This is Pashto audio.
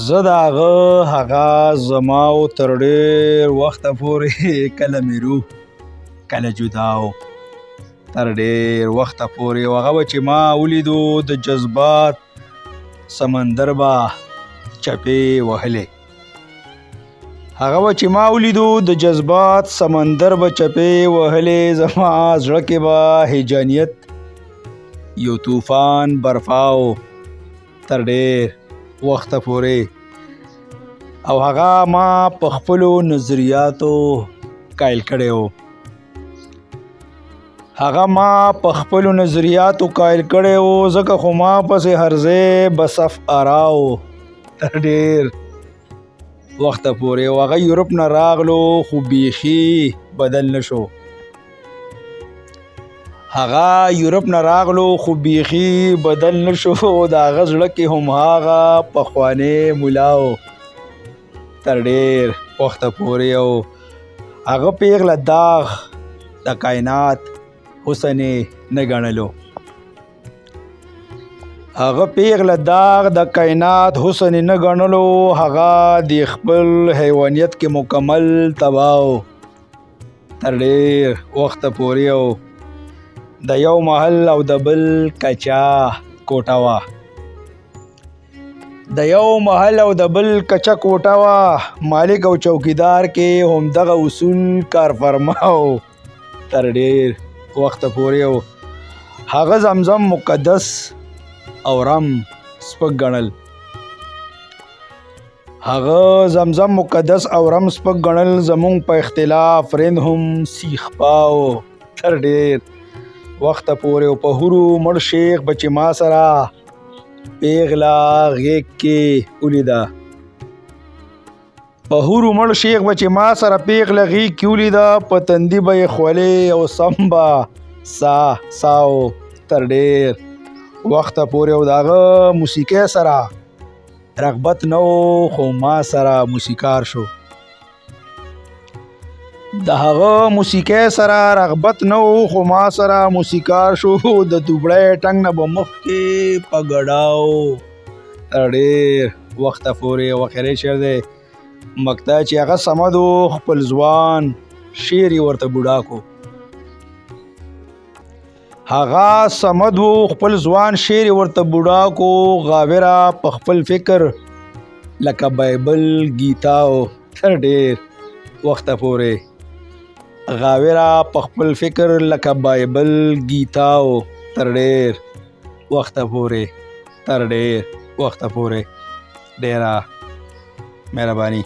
زه د هغه زماو تر ډېر وخته پورې کله مې روح کله جداو تر ډېر وخته پورې هغه به چې ما ولیدو د جذبات سمندر به چپې وهلې زما زړه کې به هیجانیت یو طوفان برپاو تر ډېر وخته پورې او هغه ما په خپلو نظریاتو قایل کړی و ځکه خو ما پسې هر ځای به صف آراو تر ډېر وخته پورې او هغه یورپ نه راغلو خو بیخي بدل نشو د هغه زړه کې هم هغه پخوانی ملاو تر ډېر وخته پورې او هغه پیغله داغ د کائنات حسن نه ګڼلو هغه د خپل حیوانیت کې مکمل تباو تر ډېر وخته پورې او د یو محل او د بل کچا کوټه وه مالک او چوکیدار کې هم دغه اصول کار فرماو تر ډېر وخته پورې او هغه زمزم مقدس او رم سپک ګڼل زمونږ په اختلاف رند هم سیخ پاو تر ډېر وخته پورې او په هورو مړ شیخ به چې ما سره پیغله غیږ کې ولیده په تندي به یې خولې او سم به ساو تر ډېر وخته پورې او د هغه موسیقۍ سره رغبت نه و خو ما سره موسیقار شو د دوبړی ټنګ نه به مخ کې په ګډاو تر ډېر وخته پورې او اخري شعر دی مقطع چې هغه صمد و خپل ځوان شعر یې ورته بوډا کو غاوره په خپل فکر لکه بایبل گیتاو تر ډېر وخته پورې ډېره مهرباني